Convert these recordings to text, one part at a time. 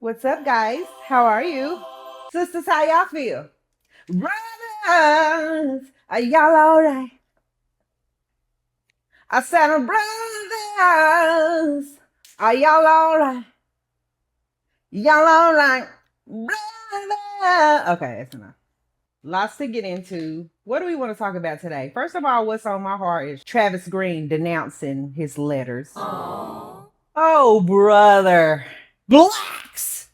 What's up, guys? How are you? Sisters, how y'all feel? Brothers, are y'all all right? I said, brothers, are y'all all right? Y'all all right? Brothers. Okay, that's enough. Lots to get into. What do we want to talk about today? First of all, what's on my heart is Travis Green denouncing his letters. Oh, brother. Blacks!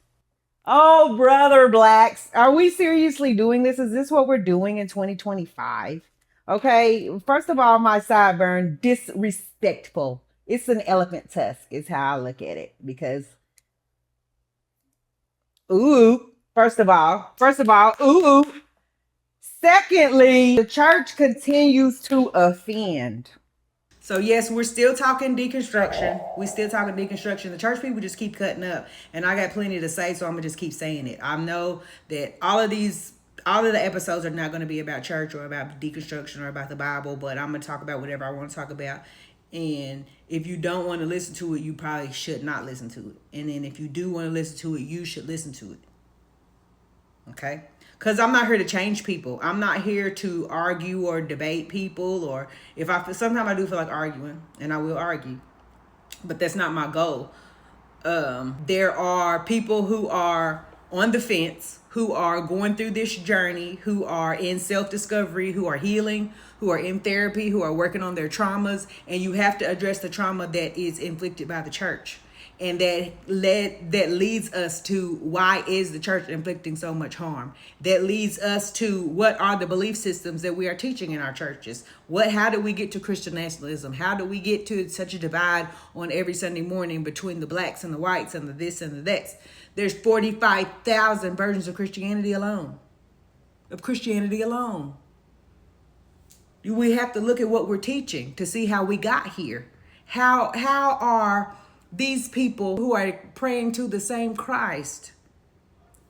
Oh, brother blacks. Are we seriously doing this? Is this what we're doing in 2025? Okay, first of all, my sideburn, disrespectful. It's an elephant tusk, is how I look at it. Because, ooh, first of all, ooh. Secondly, the church continues to offend. So yes, we're still talking deconstruction. We still talking deconstruction. The church people just keep cutting up, and I got plenty to say, so I'm gonna just keep saying it. I know that all of the episodes are not going to be about church or about deconstruction or about the Bible, but I'm gonna talk about whatever I want to talk about. And if you don't want to listen to it, you probably should not listen to it. And then if you do want to listen to it, you should listen to it. Okay? Because I'm not here to change people. I'm not here to argue or debate people. Or if I sometimes I do feel like arguing, and I will argue, but that's not my goal. There are people who are on the fence, who are going through this journey, who are in self-discovery, who are healing, who are in therapy, who are working on their traumas, and you have to address the trauma that is inflicted by the church. And that leads us to, why is the church inflicting so much harm? That leads us to, what are the belief systems that we are teaching in our churches? How do we get to Christian nationalism? How do we get to such a divide on every Sunday morning between the blacks and the whites and the this and the that? There's 45,000 versions of Christianity alone. We have to look at what we're teaching to see how we got here. How are these people who are praying to the same Christ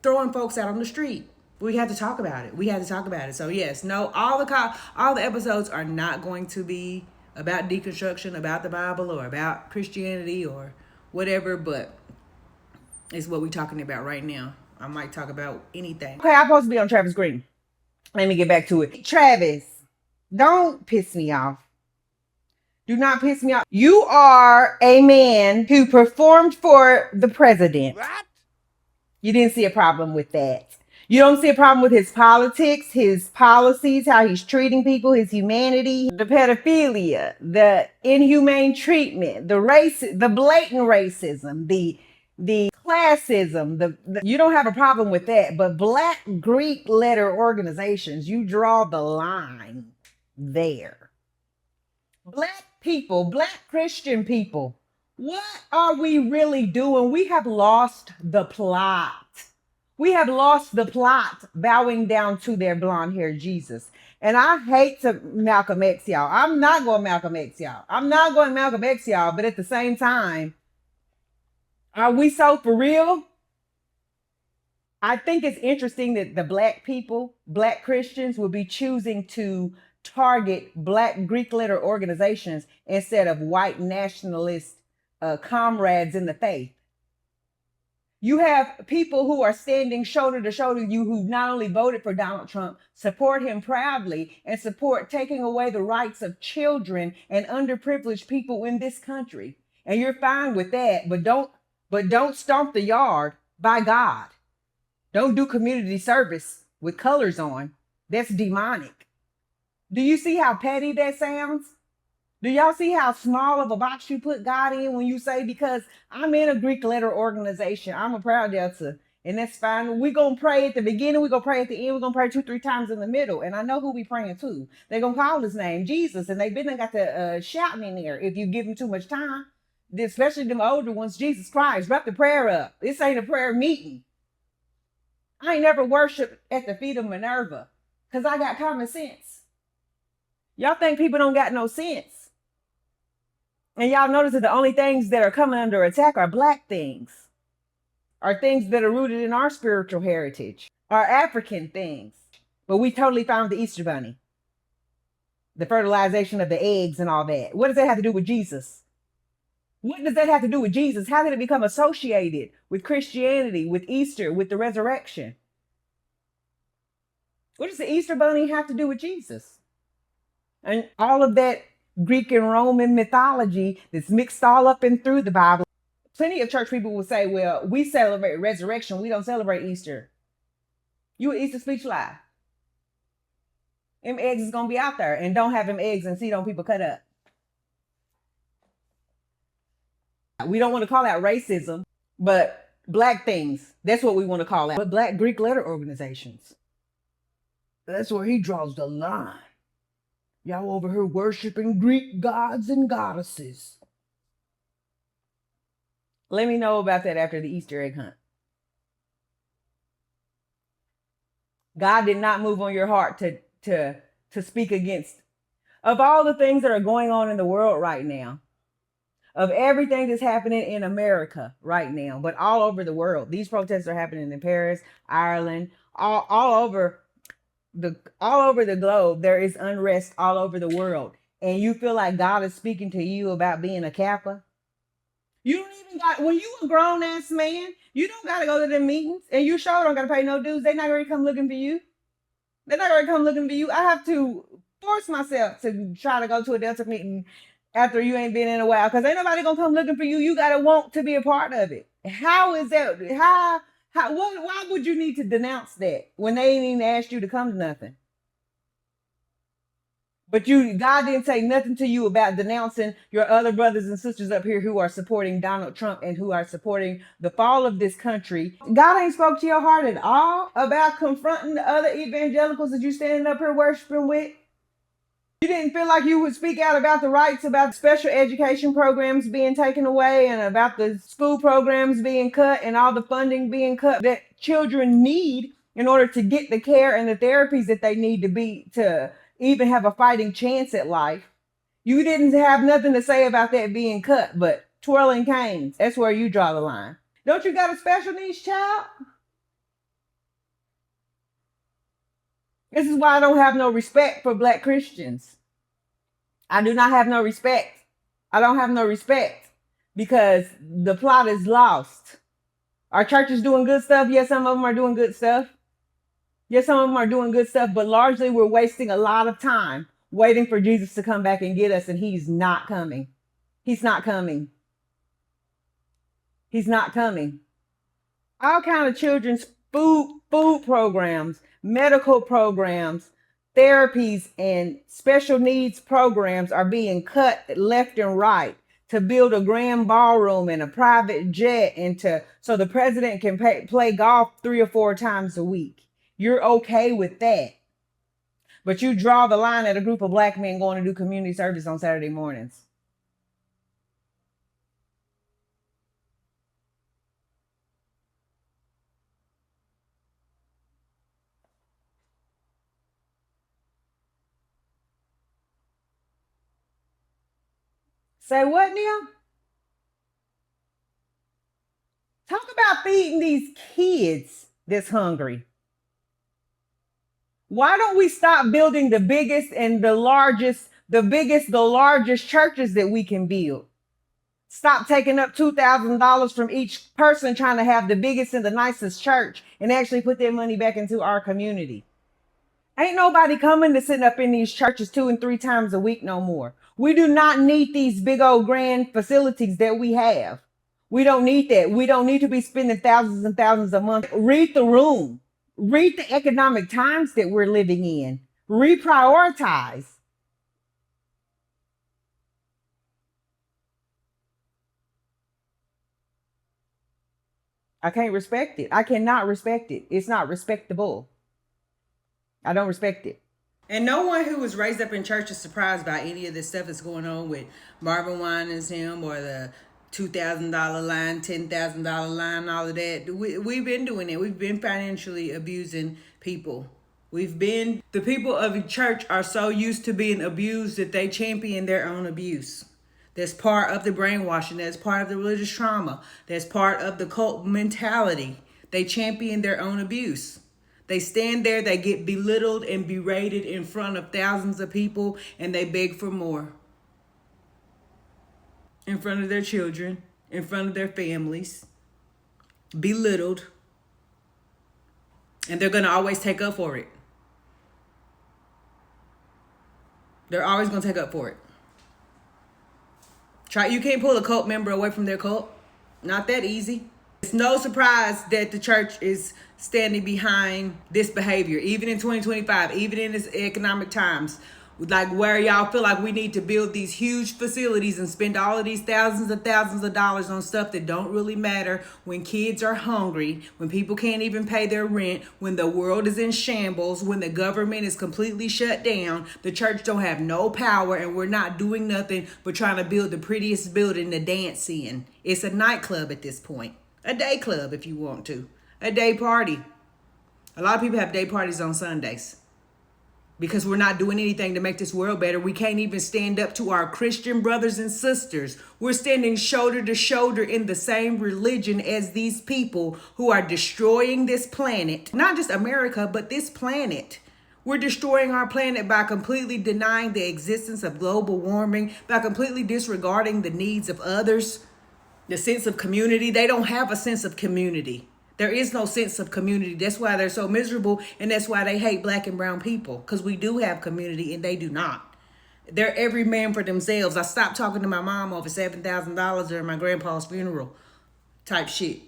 throwing folks out on the street? We had to talk about it. So yes, no, all the episodes are not going to be about deconstruction, about the Bible, or about Christianity or whatever, but it's what we're talking about right now. I might talk about anything. Okay, I'm supposed to be on Travis Green. Let me get back to it. Travis, don't piss me off. Do not piss me off. You are a man who performed for the president. What? You didn't see a problem with that. You don't see a problem with his politics, his policies, how he's treating people, his humanity, the pedophilia, the inhumane treatment, the blatant racism, the classism. You don't have a problem with that. But Black Greek letter organizations, you draw the line there. Black people, Black Christian people, what are we really doing? We have lost the plot. We have lost the plot, bowing down to their blonde haired Jesus. And I hate to Malcolm X y'all. I'm not going Malcolm X y'all. But at the same time, are we so for real? I think it's interesting that the Black people, Black Christians, will be choosing to target Black Greek letter organizations instead of white nationalist comrades in the faith. You have people who are standing shoulder to shoulder with you, who not only voted for Donald Trump, support him proudly, and support taking away the rights of children and underprivileged people in this country. And you're fine with that, but don't stomp the yard, by God. Don't do community service with colors on. That's demonic. Do you see how petty that sounds? Do y'all see how small of a box you put God in when you say, because I'm in a Greek letter organization, I'm a proud Delta, and that's fine. We're going to pray at the beginning, we're going to pray at the end, we're going to pray 2-3 times in the middle. And I know who we praying to. They're going to call his name, Jesus, and they've been got the shouting in there if you give them too much time. Especially them older ones, Jesus Christ, wrap the prayer up. This ain't a prayer meeting. I ain't never worshiped at the feet of Minerva because I got common sense. Y'all think people don't got no sense. And y'all notice that the only things that are coming under attack are Black things, are things that are rooted in our spiritual heritage, are African things. But we totally found the Easter Bunny, the fertilization of the eggs and all that. What does that have to do with Jesus? What does that have to do with Jesus? How did it become associated with Christianity, with Easter, with the resurrection? What does the Easter bunny have to do with Jesus? And all of that Greek and Roman mythology that's mixed all up and through the Bible. Plenty of church people will say, well, we celebrate resurrection. We don't celebrate Easter. You an Easter speech lie. Them eggs is going to be out there, and don't have them eggs and see them people cut up. We don't want to call that racism, but black things, that's what we want to call that. But black Greek letter organizations, that's where he draws the line. Y'all over here worshiping Greek gods and goddesses. Let me know about that after the Easter egg hunt. God did not move on your heart to speak against, of all the things that are going on in the world right now, of everything that's happening in America right now, but all over the world. These protests are happening in Paris, Ireland, all over the globe. There is unrest all over the world. And you feel like God is speaking to you about being a Kappa? You don't even got, when you a grown ass man, you don't got to go to the meetings, and you sure don't got to pay no dues. They're not going to come looking for you. They're not going to come looking for you. I have to force myself to try to go to a Delta meeting after you ain't been in a while, because ain't nobody going to come looking for you. You got to want to be a part of it. How is that? Why would you need to denounce that when they ain't even asked you to come to nothing? But God didn't say nothing to you about denouncing your other brothers and sisters up here who are supporting Donald Trump and who are supporting the fall of this country. God ain't spoke to your heart at all about confronting the other evangelicals that you standing up here worshiping with. You didn't feel like you would speak out about the rights, about special education programs being taken away, and about the school programs being cut and all the funding being cut that children need in order to get the care and the therapies that they need to even have a fighting chance at life. You didn't have nothing to say about that being cut, but twirling canes, that's where you draw the line. Don't you got a special needs child? This is why I don't have no respect for black Christians. I do not have no respect. I don't have no respect because the plot is lost. Our church is doing good stuff. Yes, some of them are doing good stuff. Yes, some of them are doing good stuff, but largely we're wasting a lot of time waiting for Jesus to come back and get us, and he's not coming. He's not coming. He's not coming. All kind of children's food programs, medical programs, therapies, and special needs programs are being cut left and right to build a grand ballroom and a private jet, and so the president can play golf 3 or 4 times a week. You're okay with that. But you draw the line at a group of black men going to do community service on Saturday mornings. Say what now? Talk about feeding these kids that's hungry. Why don't we stop building the biggest and the largest churches that we can build? Stop taking up $2,000 from each person trying to have the biggest and the nicest church and actually put their money back into our community. Ain't nobody coming to sit up in these churches 2 and 3 times a week no more. We do not need these big old grand facilities that we have. We don't need that. We don't need to be spending thousands and thousands a month. Read the room. Read the economic times that we're living in. Reprioritize. I can't respect it. I cannot respect it. It's not respectable. I don't respect it. And no one who was raised up in church is surprised by any of this stuff that's going on with Marvin Winans him, or the $2,000 line, $10,000 line, all of that. We've been doing it. We've been financially abusing people. The people of the church are so used to being abused that they champion their own abuse. That's part of the brainwashing. That's part of the religious trauma. That's part of the cult mentality. They champion their own abuse. They stand there, they get belittled and berated in front of thousands of people, and they beg for more. in front of their children, in front of their families, belittled, and they're going to always take up for it. They're always going to take up for it. You can't pull a cult member away from their cult. Not that easy. It's no surprise that the church is standing behind this behavior, even in 2025, even in this economic times. Like where y'all feel like we need to build these huge facilities and spend all of these thousands of dollars on stuff that don't really matter when kids are hungry, when people can't even pay their rent, when the world is in shambles, when the government is completely shut down, the church don't have no power, and we're not doing nothing but trying to build the prettiest building to dance in. It's a nightclub at this point. A day club if you want to. A day party. A lot of people have day parties on Sundays. Because we're not doing anything to make this world better. We can't even stand up to our Christian brothers and sisters. We're standing shoulder to shoulder in the same religion as these people who are destroying this planet. Not just America, but this planet. We're destroying our planet by completely denying the existence of global warming, by completely disregarding the needs of others, the sense of community. They don't have a sense of community. There is no sense of community. That's why they're so miserable, and that's why they hate black and brown people, because we do have community and they do not. They're every man for themselves. I stopped talking to my mom over $7,000 during my grandpa's funeral. Type shit.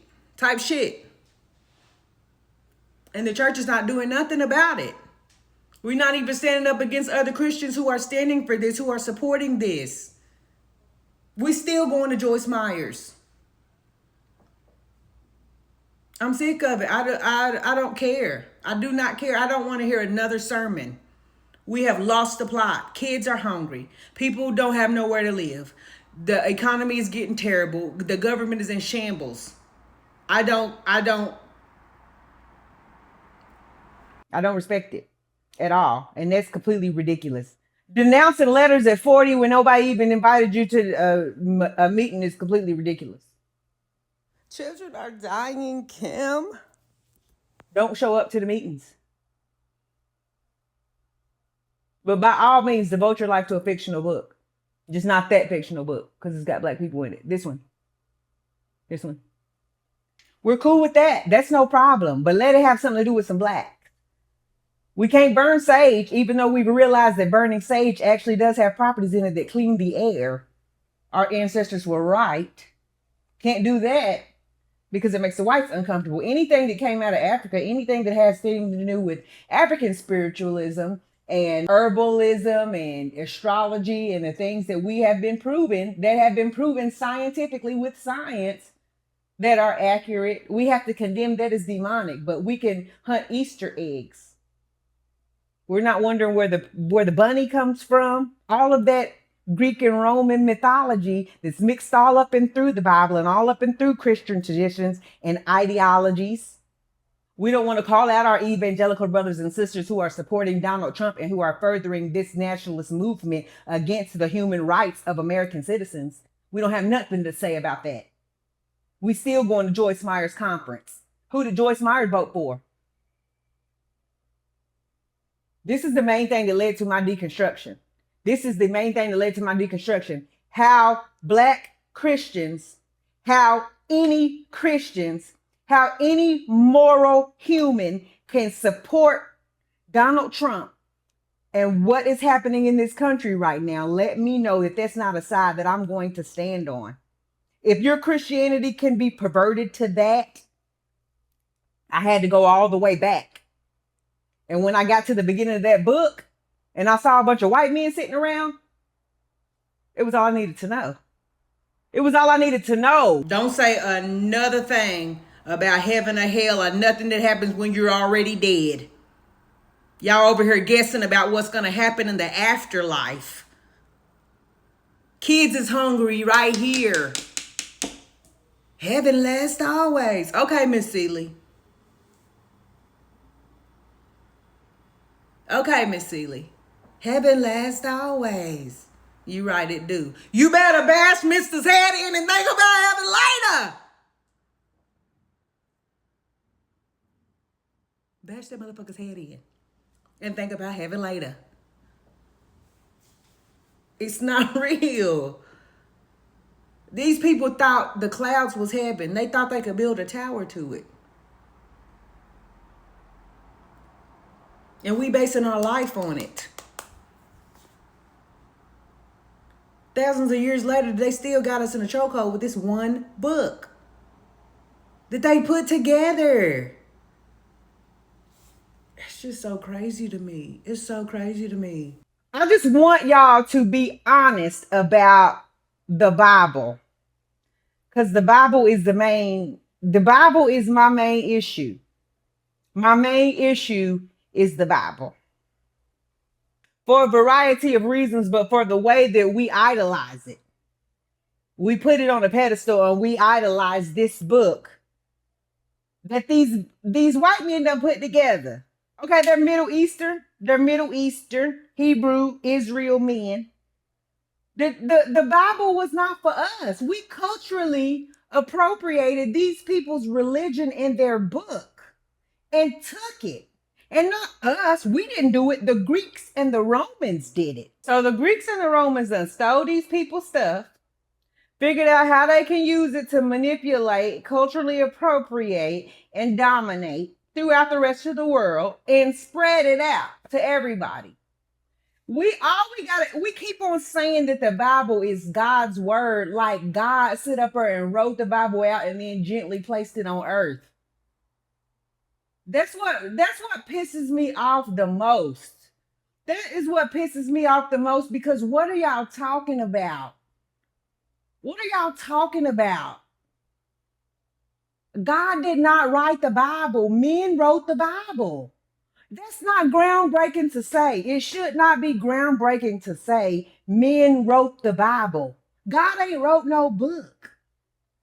And the church is not doing nothing about it. We're not even standing up against other Christians who are standing for this, who are supporting this. We still going to Joyce Myers. I'm sick of it. I don't care. I do not care. I don't want to hear another sermon. We have lost the plot. Kids are hungry. People don't have nowhere to live. The economy is getting terrible. The government is in shambles. I don't respect it at all. And that's completely ridiculous. Denouncing letters at 40 when nobody even invited you to a meeting is completely ridiculous. Children are dying, Kim. Don't show up to the meetings. But by all means, devote your life to a fictional book. Just not that fictional book, because it's got black people in it. This one. We're cool with that. That's no problem. But let it have something to do with some black. We can't burn sage, even though we've realized that burning sage actually does have properties in it that clean the air. Our ancestors were right. Can't do that because it makes the whites uncomfortable. Anything that came out of Africa, anything that has anything to do with African spiritualism and herbalism and astrology and the things that we have been proven, that have been proven scientifically with science, that are accurate, we have to condemn that as demonic. But we can hunt Easter eggs. We're not wondering where the bunny comes from. All of that Greek and Roman mythology that's mixed all up and through the Bible and all up and through Christian traditions and ideologies. We don't want to call out our evangelical brothers and sisters who are supporting Donald Trump and who are furthering this nationalist movement against the human rights of American citizens. We don't have nothing to say about that. We still going to Joyce Myers' conference. Who did Joyce Myers vote for? This is the main thing that led to my deconstruction. How black Christians, how any moral human can support Donald Trump and what is happening in this country right now. Let me know that that's not a side that I'm going to stand on. If your Christianity can be perverted to that, I had to go all the way back. And when I got to the beginning of that book and I saw a bunch of white men sitting around, it was all I needed to know. Don't say another thing about heaven or hell or nothing that happens when you're already dead. Y'all over here guessing about what's going to happen in the afterlife. Kids is hungry right here. Heaven lasts always. Okay, Miss Seeley. Heaven lasts always. You right, it do. You better bash Mister's head in and think about heaven later. Bash that motherfucker's head in and think about heaven later. It's not real. These people thought the clouds was heaven. They thought they could build a tower to it. And we basing our life on it. Thousands of years later, they still got us in a chokehold with this one book that they put together. It's just so crazy to me. It's so crazy to me. I just want y'all to be honest about the Bible. Because the Bible is my main issue. My main issue is the Bible. For a variety of reasons, but for the way that we idolize it. We put it on a pedestal and we idolize this book that these white men done put together. Okay, they're Middle Eastern, Hebrew, Israel men. The Bible was not for us. We culturally appropriated these people's religion in their book and took it. And not us. We didn't do it. The Greeks and the Romans did it. So the Greeks and the Romans done stole these people's stuff, figured out how they can use it to manipulate, culturally appropriate, and dominate throughout the rest of the world and spread it out to everybody. We keep on saying that the Bible is God's word, like God sit up there and wrote the Bible out and then gently placed it on earth. That's what pisses me off the most. That is what pisses me off the most, because what are y'all talking about? What are y'all talking about? God did not write the Bible. Men wrote the Bible. That's not groundbreaking to say. It should not be groundbreaking to say men wrote the Bible. God ain't wrote no book.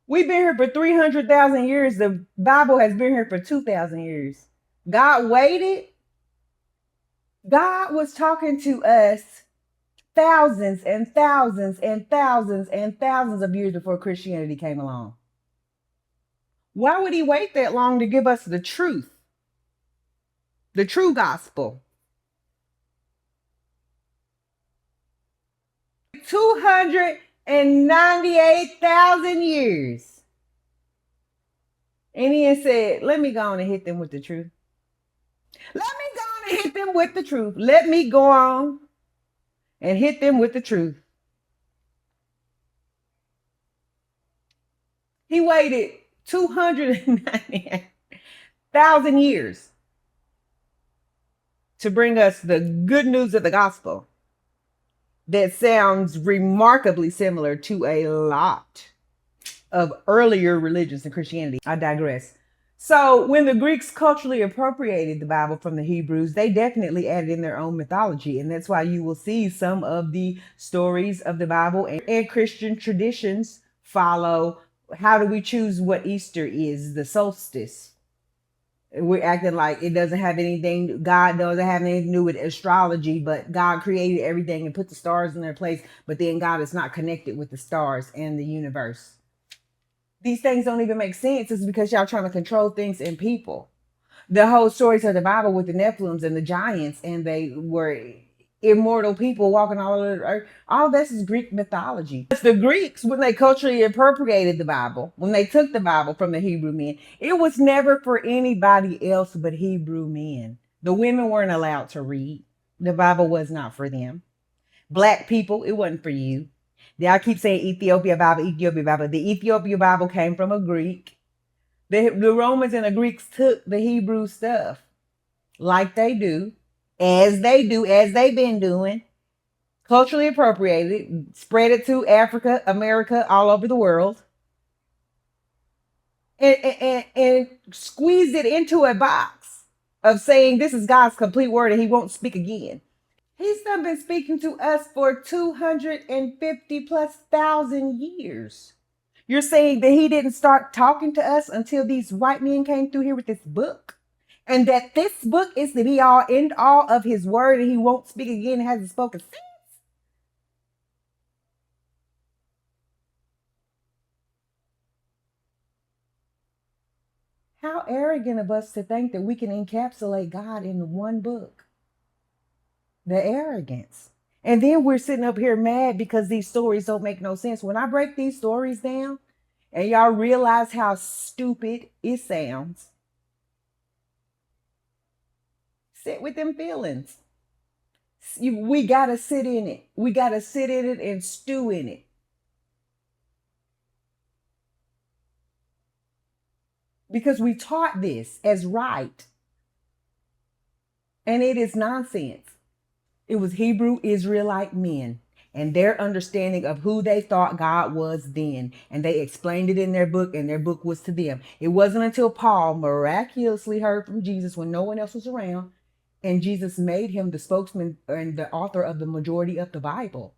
We've been here for 300,000 years. The Bible has been here for 2,000 years. God waited. God was talking to us thousands and thousands and thousands and thousands of years before Christianity came along. Why would he wait that long to give us the truth? The true gospel. 298,000 years. And he said, let me go on and hit them with the truth. Let me go on and hit them with the truth. Let me go on and hit them with the truth. He waited 298,000 years to bring us the good news of the gospel that sounds remarkably similar to a lot of earlier religions in Christianity. I digress. So when the Greeks culturally appropriated the Bible from the Hebrews, they definitely added in their own mythology. And that's why you will see some of the stories of the Bible and Christian traditions follow. How do we choose what Easter is? The solstice. We're acting like it doesn't have anything, God doesn't have anything to do with astrology, but God created everything and put the stars in their place. But then God is not connected with the stars and the universe. These things don't even make sense. It's because y'all trying to control things and people. The whole stories of the Bible with the Nephilims and the giants, and they were immortal people walking all over the earth. All this is Greek mythology. It's the Greeks, when they culturally appropriated the Bible, when they took the Bible from the Hebrew men, it was never for anybody else but Hebrew men. The women weren't allowed to read. The Bible was not for them. Black people, it wasn't for you. I keep saying Ethiopia Bible, Ethiopia Bible. The Ethiopia Bible came from a Greek. The Romans and the Greeks took the Hebrew stuff like they do, as they've been doing, culturally appropriated, spread it to Africa, America, all over the world, and squeezed it into a box of saying this is God's complete word and he won't speak again. He's done been speaking to us for 250 plus thousand years. You're saying that he didn't start talking to us until these white men came through here with this book? And that this book is the be all end all of his word and he won't speak again and hasn't spoken since? How arrogant of us to think that we can encapsulate God in one book. The arrogance. And then we're sitting up here mad because these stories don't make no sense. When I break these stories down and y'all realize how stupid it sounds, sit with them feelings. We got to sit in it. We got to sit in it and stew in it. Because we taught this as right. And it is nonsense. It was Hebrew Israelite men and their understanding of who they thought God was then. And they explained it in their book, and their book was to them. It wasn't until Paul miraculously heard from Jesus when no one else was around, and Jesus made him the spokesman and the author of the majority of the Bible,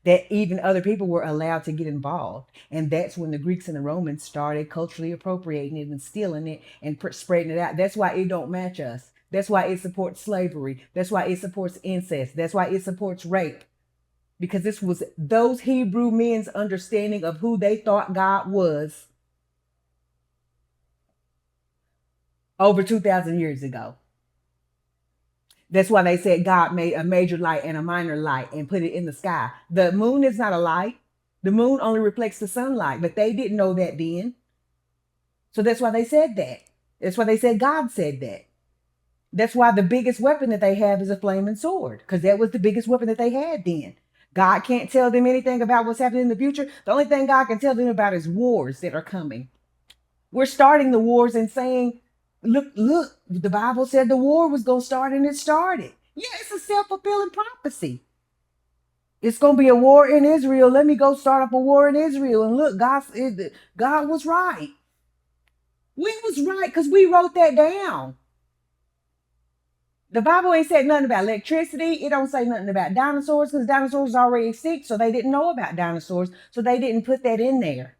that even other people were allowed to get involved. And that's when the Greeks and the Romans started culturally appropriating it and stealing it and spreading it out. That's why it don't match us. That's why it supports slavery. That's why it supports incest. That's why it supports rape. Because this was those Hebrew men's understanding of who they thought God was over 2,000 years ago. That's why they said God made a major light and a minor light and put it in the sky. The moon is not a light. The moon only reflects the sunlight, but they didn't know that then. So that's why they said that. That's why they said God said that. That's why the biggest weapon that they have is a flaming sword, because that was the biggest weapon that they had then. God can't tell them anything about what's happening in the future. The only thing God can tell them about is wars that are coming. We're starting the wars and saying, look, the Bible said the war was going to start, and it started. Yeah, it's a self-fulfilling prophecy. It's going to be a war in Israel. Let me go start up a war in Israel. And look, God was right. We was right because we wrote that down. The Bible ain't said nothing about electricity. It don't say nothing about dinosaurs because dinosaurs already extinct, so they didn't know about dinosaurs, so they didn't put that in there.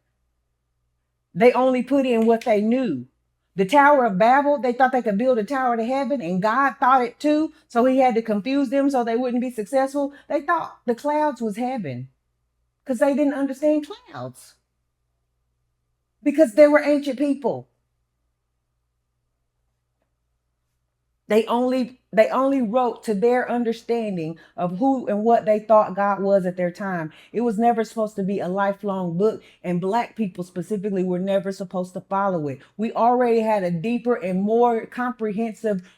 They only put in what they knew. The Tower of Babel, they thought they could build a tower to heaven, and God thought it too, so he had to confuse them so they wouldn't be successful. They thought the clouds was heaven because they didn't understand clouds, because they were ancient people. They only wrote to their understanding of who and what they thought God was at their time. It was never supposed to be a lifelong book, and Black people specifically were never supposed to follow it. We already had a deeper and more comprehensive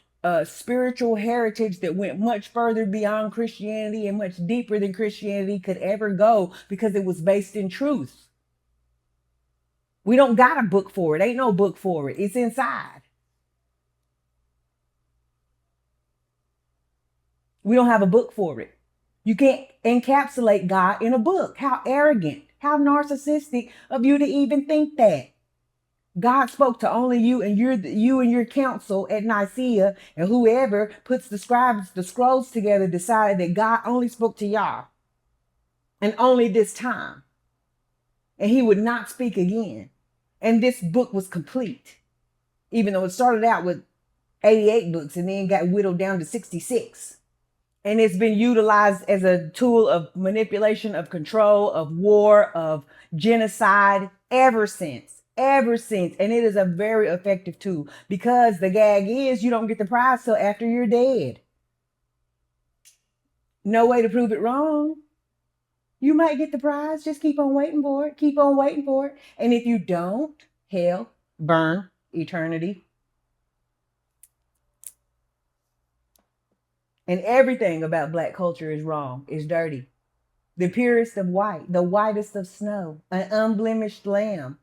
spiritual heritage that went much further beyond Christianity and much deeper than Christianity could ever go, because it was based in truth. We don't got a book for it. Ain't no book for it. It's inside. We don't have a book for it. You can't encapsulate God in a book. How arrogant, how narcissistic of you to even think that. God spoke to only you and your council at Nicaea, and whoever puts the scrolls together decided that God only spoke to y'all, and only this time. And he would not speak again. And this book was complete, even though it started out with 88 books and then got whittled down to 66. And it's been utilized as a tool of manipulation, of control, of war, of genocide ever since. Ever since. And it is a very effective tool, because the gag is you don't get the prize till after you're dead. No way to prove it wrong. You might get the prize. Just keep on waiting for it. Keep on waiting for it. And if you don't, hell, burn, eternity. And everything about Black culture is wrong. It's dirty. The purest of white, the whitest of snow, an unblemished lamb.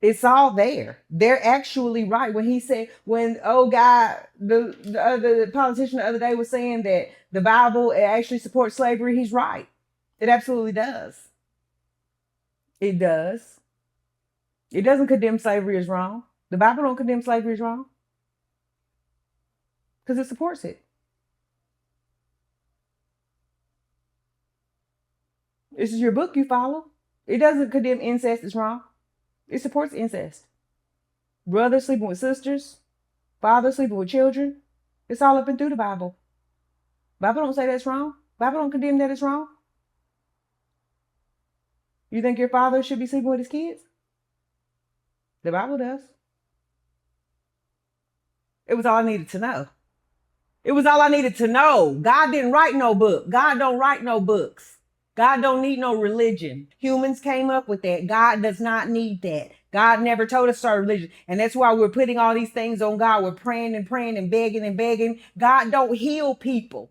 It's all there. They're actually right when he said, the politician the other day was saying that the Bible actually supports slavery. He's right. It absolutely does. It does. It doesn't condemn slavery as wrong. The Bible don't condemn slavery as wrong because it supports it. This is your book you follow. It doesn't condemn incest as wrong. It supports incest. Brothers sleeping with sisters, fathers sleeping with children. It's all up and through the Bible. Bible don't say that's wrong. Bible don't condemn that it's wrong. You think your father should be sleeping with his kids? The Bible does. It was all I needed to know. It was all I needed to know. God didn't write no book. God don't write no books. God don't need no religion. Humans came up with that. God does not need that. God never told us to start a religion. And that's why we're putting all these things on God. We're praying and praying and begging and begging. God don't heal people.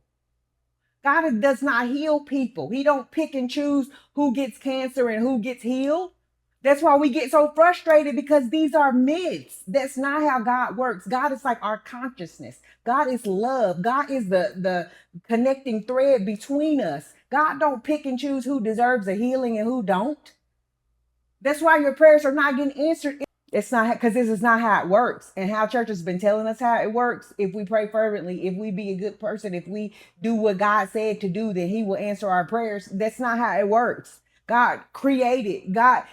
God does not heal people. He don't pick and choose who gets cancer and who gets healed. That's why we get so frustrated, because these are myths. That's not how God works. God is like our consciousness. God is love. God is the connecting thread between us. God don't pick and choose who deserves a healing and who don't. That's why your prayers are not getting answered. It's not, because this is not how it works, and how church has been telling us how it works. If we pray fervently, if we be a good person, if we do what God said to do, then he will answer our prayers. That's not how it works. God created, God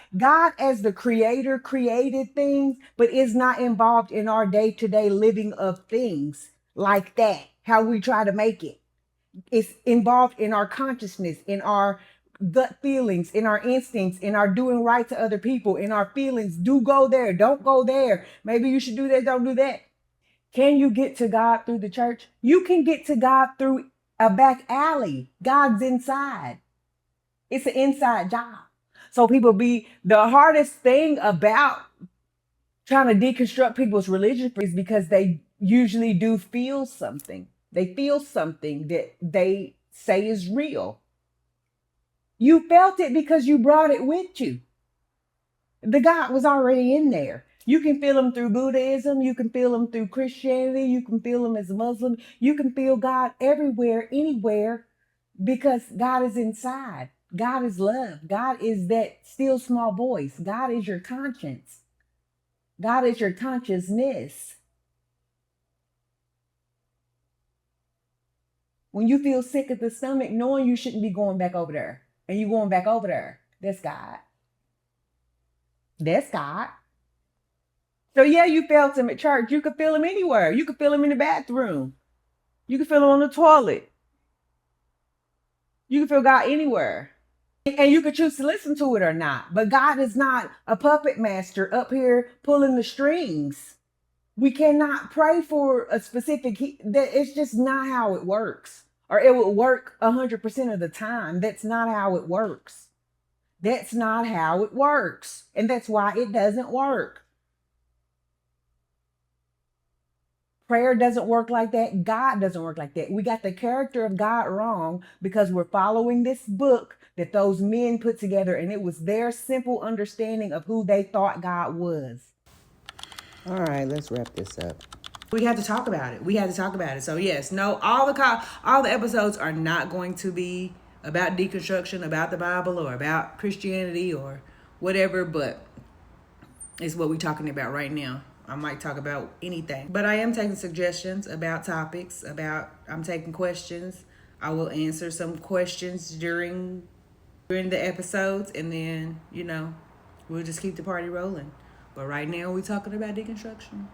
as the creator created things, but is not involved in our day-to-day living of things like that, how we try to make it. It's involved in our consciousness, in our gut feelings, in our instincts, in our doing right to other people, in our feelings. Do go there, don't go there. Maybe you should do that, don't do that. Can you get to God through the church? You can get to God through a back alley. God's inside. It's an inside job. So the hardest thing about trying to deconstruct people's religion is because they usually do feel something. They feel something that they say is real. You felt it because you brought it with you. The God was already in there. You can feel him through Buddhism. You can feel him through Christianity. You can feel him as a Muslim. You can feel God everywhere, anywhere, because God is inside. God is love. God is that still small voice. God is your conscience. God is your consciousness. When you feel sick at the stomach, knowing you shouldn't be going back over there, and you going back over there, that's God. That's God. So yeah, you felt him at church. You could feel him anywhere. You could feel him in the bathroom. You could feel him on the toilet. You can feel God anywhere. And you could choose to listen to it or not. But God is not a puppet master up here pulling the strings. We cannot pray for a specific, it's just not how it works. Or it will work 100% of the time. That's not how it works. That's not how it works. And that's why it doesn't work. Prayer doesn't work like that. God doesn't work like that. We got the character of God wrong because we're following this book that those men put together, and it was their simple understanding of who they thought God was. All right, let's wrap this up. We had to talk about it. So yes, no, all the episodes are not going to be about deconstruction, about the Bible, or about Christianity or whatever, but it's what we're talking about right now. I might talk about anything, but I am taking suggestions about topics, I'm taking questions. I will answer some questions during the episodes, and then, we'll just keep the party rolling. But right now we're talking about deconstruction.